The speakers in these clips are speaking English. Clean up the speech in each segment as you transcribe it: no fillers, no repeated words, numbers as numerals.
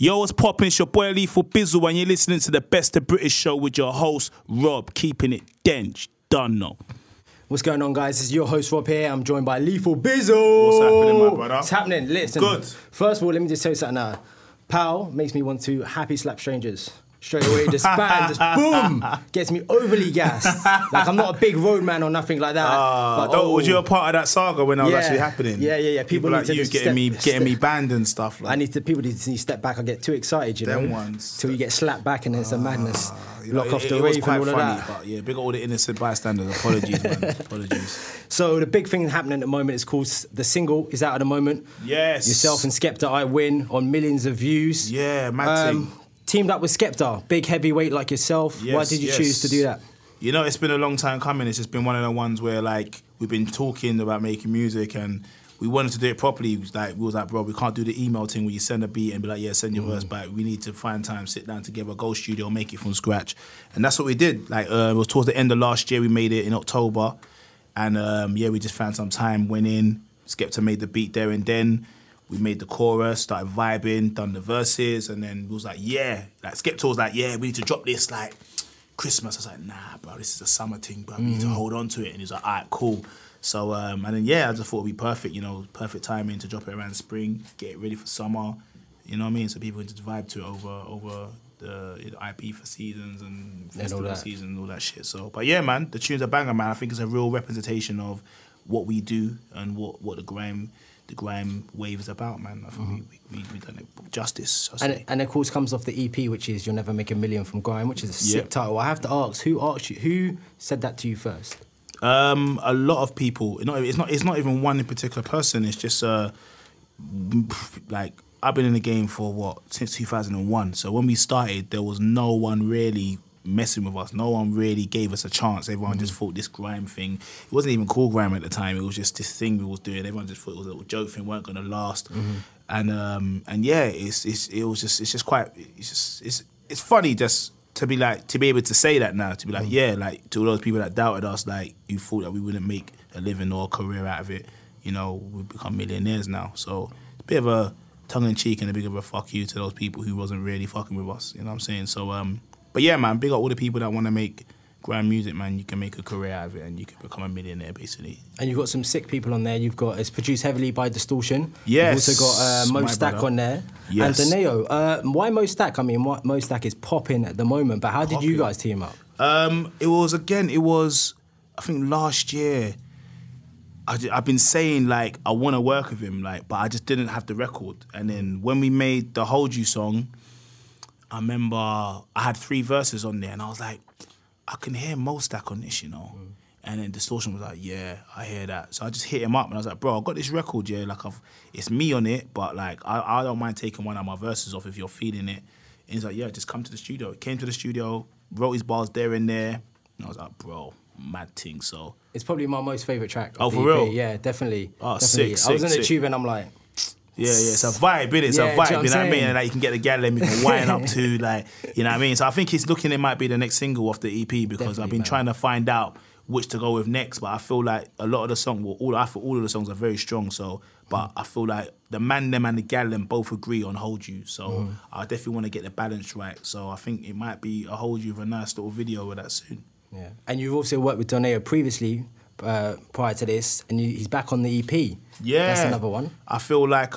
Yo, what's poppin'? It's your boy Lethal Bizzle, and you're listening to the Best of British show with your host, Rob, keeping it dench. Done, no. What's going on, guys? It's your host, Rob, here. I'm joined by Lethal Bizzle. What's happening, my brother? What's happening? Listen. Good. First of all, let me just tell you something now. Pal makes me want to happy slap strangers. Straight away, just bang, just boom, gets me overly gassed. Like, I'm not a big road man or nothing like that. But, was you a part of that saga when that was actually happening? Yeah. People like need you to getting me banned and stuff. Like. People need to step back. I get too excited, you know. Them ones. Till you get slapped back and it's a madness. Lock off the it was rave quite and all funny, of that. But yeah, big all the innocent bystanders. Apologies, man. Apologies. So the big thing happening at the moment is called, the single is out at the moment. Yes. Yourself and Skepta I Win on millions of views. Yeah, mad thing. Teamed up with Skepta, big heavyweight like yourself. Yes, Why did you choose to do that? You know, it's been a long time coming. It's just been one of the ones where, like, we've been talking about making music and we wanted to do it properly. We was like, bro, we can't do the email thing where you send a beat and be like, yeah, send your verse back. We need to find time, sit down together, go studio, make it from scratch. And that's what we did. Like, it was towards the end of last year. We made it in October. And, yeah, we just found some time, went in. Skepta made the beat there and then. We made the chorus, started vibing, done the verses, and then we was like, yeah. Like, Skepta was like, yeah, we need to drop this, like, Christmas. I was like, nah, bro, this is a summer thing, bro. We need to hold on to it. And he was like, all right, cool. So, and then, yeah, I just thought it'd be perfect, you know, perfect timing to drop it around spring, get it ready for summer, you know what I mean? So people can just vibe to it over the IP for seasons and festival season and all that shit. So, but yeah, man, the tune's a banger, man. I think it's a real representation of what we do and what the grime wave is about, man. I think we done it justice. And of course comes off the EP, which is You'll Never Make a Million from Grime, which is a sick title. I have to ask, who said that to you first? A lot of people. It's not even one in particular person. It's just like, I've been in the game for since 2001. So when we started, there was no one really messing with us. No one really gave us a chance. Everyone just thought this grime thing, it wasn't even called grime at the time. It was just this thing we was doing. Everyone just thought it was a little joke thing, weren't gonna last. And yeah, it's funny just to be able to say that now, to be like, yeah, like, to all those people that doubted us, like, you thought that we wouldn't make a living or a career out of it, you know, we've become millionaires now. So it's a bit of a tongue-in-cheek and a bit of a fuck you to those people who wasn't really fucking with us, you know what I'm saying? So but yeah, man, big up all the people that want to make grime music, man. You can make a career out of it and you can become a millionaire, basically. And you've got some sick people on there. It's produced heavily by Distortion. Yes. You've also got Mo Stack on there. Yes. And Deneo. Why Mo Stack? I mean, Mo Stack is popping at the moment, but how did you guys team up? It was, I think last year, I've been saying, like, I want to work with him, like, but I just didn't have the record. And then when we made the Hold You song, I remember I had 3 verses on there and I was like, I can hear Mo Stack on this, you know? And then Distortion was like, yeah, I hear that. So I just hit him up and I was like, bro, I've got this record, yeah, like, it's me on it, but, like, I don't mind taking one of my verses off if you're feeling it. And he's like, yeah, just come to the studio. He came to the studio, wrote his bars there and there. And I was like, bro, mad thing, so. It's probably my most favourite track. Oh, for real? Yeah, definitely. Oh, definitely. sick. I was in the tube and I'm like, yeah, it's a vibe, innit? It's a vibe, you know what I mean? And, like, you can get the gal and you can wind up to, like, you know what I mean? So I think it might be the next single off the EP because definitely, I've been trying to find out which to go with next, but I feel like a lot of the songs, all of the songs are very strong, so, but I feel like the man them and the gal them both agree on Hold You, so I definitely want to get the balance right, so I think it might be a Hold You with a nice little video with that soon. Yeah, and you've also worked with Doneo previously, prior to this, and he's back on the EP. Yeah. That's another one. I feel like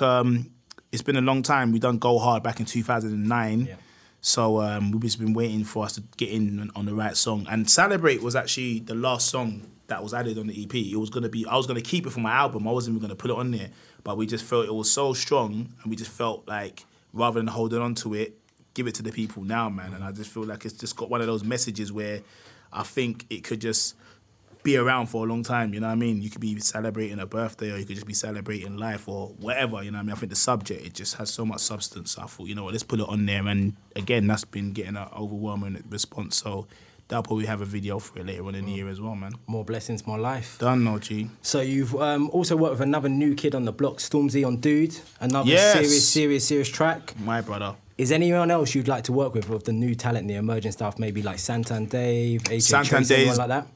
it's been a long time. We done Go Hard back in 2009. Yeah. So we've just been waiting for us to get in on the right song. And Celebrate was actually the last song that was added on the EP. I was going to keep it for my album. I wasn't even going to put it on there. But we just felt it was so strong and we just felt like rather than holding on to it, give it to the people now, man. And I just feel like it's just got one of those messages where I think it could just be around for a long time, you know what I mean? You could be celebrating a birthday or you could just be celebrating life or whatever, you know what I mean? I think the subject, it just has so much substance. So I thought, you know what, let's put it on there. And again, that's been getting an overwhelming response. So that'll probably have a video for it later on in the year as well, man. More blessings, more life. Done, no, G. So you've also worked with another new kid on the block, Stormzy on Dude. Another serious track. My brother. Is anyone else you'd like to work with the new talent, the emerging stuff, maybe like Santandave, Santandave, anyone like that?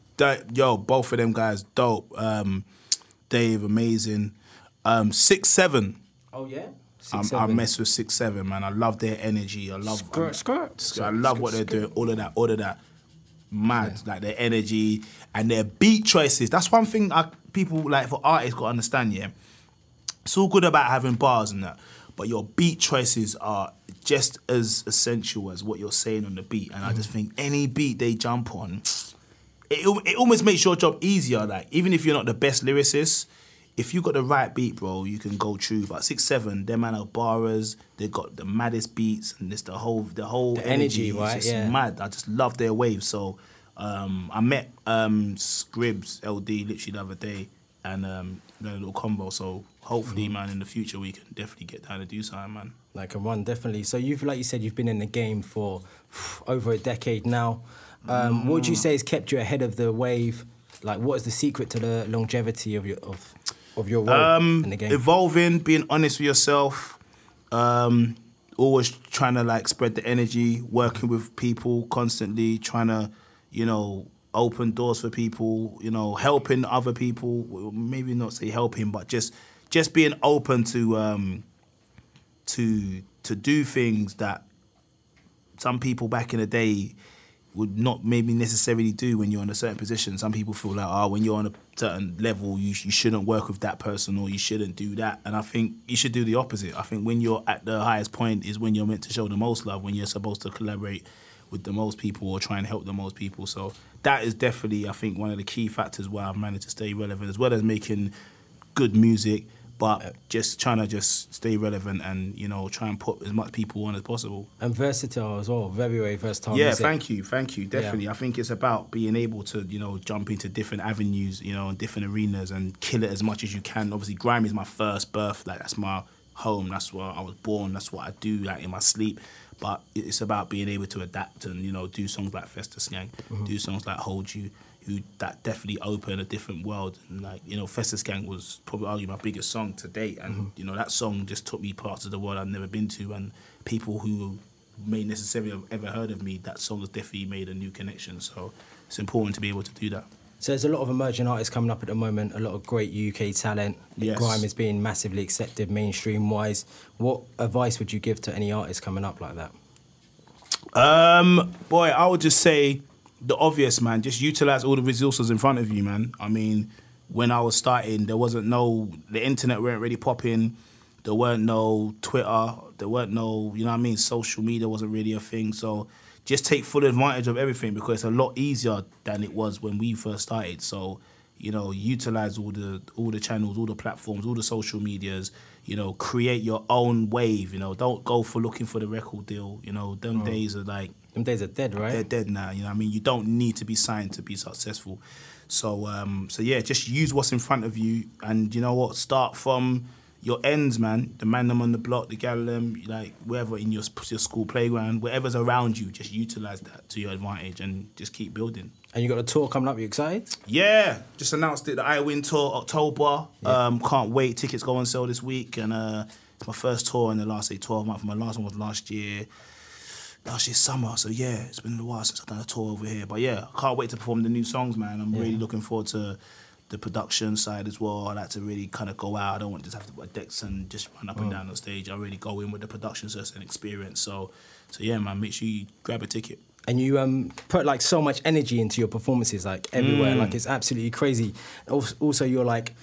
Both of them guys, dope. Dave, amazing. 6'7". Oh, yeah? I mess with 6-7, man. I love their energy. I love I love what they're doing. All of that. Mad, like their energy and their beat choices. That's one thing people like for artists got to understand. Yeah, it's all good about having bars and that, but your beat choices are just as essential as what you're saying on the beat. And I just think any beat they jump on, it almost makes your job easier. Like even if you're not the best lyricist, if you got the right beat, bro, you can go true. But 6-7, them man are barras. They got the maddest beats, and it's the whole energy, right? It's just mad. I just love their wave. So I met Scribs LD literally the other day, and we had a little combo. So hopefully, man, in the future we can definitely get down to do something, man. Like a run, definitely. So like you said, you've been in the game for over a decade now. What would you say has kept you ahead of the wave? Like, what is the secret to the longevity of your role in the game? Evolving, being honest with yourself, always trying to like spread the energy, working with people constantly, trying to, open doors for people, helping other people. Well, maybe not say helping, but just being open to do things that some people back in the day would not maybe necessarily do when you're in a certain position. Some people feel like, when you're on a certain level, you shouldn't work with that person or you shouldn't do that. And I think you should do the opposite. I think when you're at the highest point is when you're meant to show the most love, when you're supposed to collaborate with the most people or try and help the most people. So that is definitely, I think, one of the key factors why I've managed to stay relevant, as well as making good music, but just trying to just stay relevant and, try and put as much people on as possible. And versatile as well, very, very versatile. Yeah, thank you, definitely. Yeah. I think it's about being able to, jump into different avenues, and different arenas and kill it as much as you can. Obviously, Grime is my first birth, like that's my home, that's where I was born, that's what I do, like in my sleep. But it's about being able to adapt and, do songs like Festa Skank, do songs like Hold You, that definitely open a different world. And like, Festa Skank was probably arguably my biggest song to date. And, that song just took me parts of the world I've never been to. And people who may necessarily have ever heard of me, that song has definitely made a new connection. So it's important to be able to do that. So there's a lot of emerging artists coming up at the moment, a lot of great UK talent. Yes. Grime is being massively accepted mainstream-wise. What advice would you give to any artists coming up like that? Boy, I would just say the obvious, man. Just utilise all the resources in front of you, man. I mean, when I was starting, the internet weren't really popping. There weren't no Twitter. There weren't no, social media wasn't really a thing. So just take full advantage of everything because it's a lot easier than it was when we first started. So, utilise all the channels, all the platforms, all the social medias, create your own wave, don't go for looking for the record deal. Them days are like... Them days are dead, right? They're dead now, you don't need to be signed to be successful. So, yeah, just use what's in front of you and start from your ends, man. The man them on the block, the gal them, like wherever in your school playground, whatever's around you, just utilise that to your advantage and just keep building. And you got a tour coming up, you excited? Yeah, just announced it, the I Win tour, October. Yeah. Can't wait, tickets go on sale this week. And it's my first tour in the last 12 months. My last one was last year summer. So yeah, it's been a while since I've done a tour over here. But yeah, I can't wait to perform the new songs, man. I'm really looking forward to the production side as well. I like to really kind of go out. I don't want to just have to put decks and just run up and down the stage. I really go in with the production, so it's an experience. So yeah, man, make sure you grab a ticket. And you put like so much energy into your performances, like everywhere. Like it's absolutely crazy. Also, you're like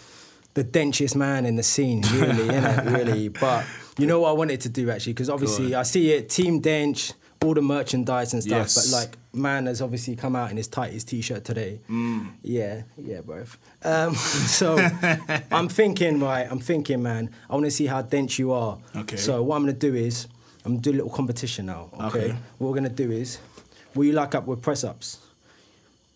the denchest man in the scene, really, innit? Really. But you know what I wanted to do actually, because obviously I see it, Team Dench, all the merchandise and stuff. Yes. But like, man has obviously come out in his tightest t-shirt today. Yeah, bro. So I'm thinking, man, I want to see how dense you are. Okay. So what I'm gonna do is I'm gonna do a little competition now. Okay. What we're gonna do is, will you like up with press-ups?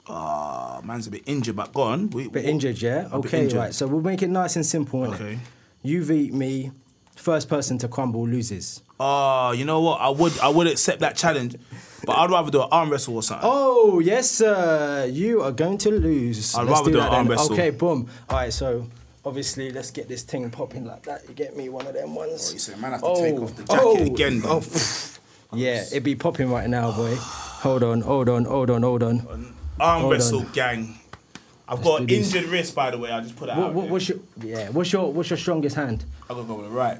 Man's a bit injured, but go on. Bit injured, yeah? Okay, right. So we'll make it nice and simple, innit? Okay. You beat me, first person to crumble loses. You know what? I would accept that challenge, but I'd rather do an arm wrestle or something. Oh, yes, sir. You are going to lose. I'd rather do an arm wrestle. Okay, boom. All right, so obviously let's get this thing popping like that. You get me one of them ones. Oh, you said, man, I have to take off the jacket again, though. Yeah, it be popping right now, boy. Hold on. Arm wrestle, gang. I've got an injured wrist, by the way. I just put it out. What's your strongest hand? I'm gonna go with the right.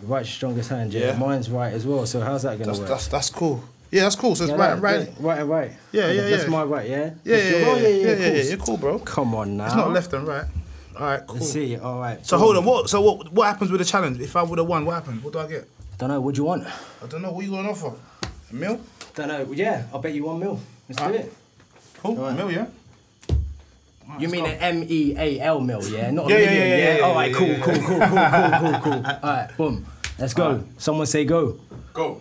Right's your strongest hand, yeah. Mine's right as well, so how's that going to work? That's cool. Yeah, that's cool. So it's right. Right and right. Yeah. That's my right, yeah? Yeah, you're cool, bro. Come on now. It's not left and right. All right, cool. Let's see, all right. So hold on, what happens with the challenge? If I would have won, what happened? What do I get? Don't know, what do you want? I don't know, what you going to offer? A mil? Don't know, yeah, I'll bet you $1 mil. Let's do it. Cool, right. A mil, yeah? Right, you mean an MEAL mil, yeah? Not a yeah, million, yeah? All right, cool. All right, boom. Let's go. Right. Someone say go. Go.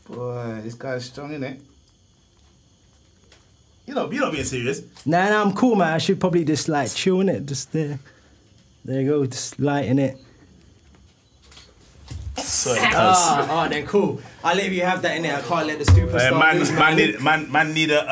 Boy, this guy's strong, innit? You're not being serious. Nah, I'm cool, man. I should probably just like chill in it. Just there. There you go, just lighten it. Sorry, then cool. I'll let you have that in there. I can't let the superstar man need a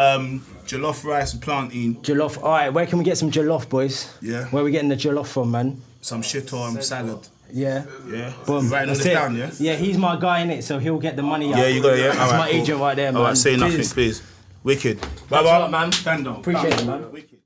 jollof rice and plantain. Jollof. All right, where can we get some jollof, boys? Yeah. Where are we getting the jollof from, man? Some shit or salad. Yeah. Yeah. Boom. Writing this down, yeah? Yeah, he's my guy in it, so he'll get the money out. Yeah, you got it, yeah? That's my agent right there, man. All right, say nothing, please. Wicked. Bye-bye. Man. Stand on. Appreciate it, man. Wicked.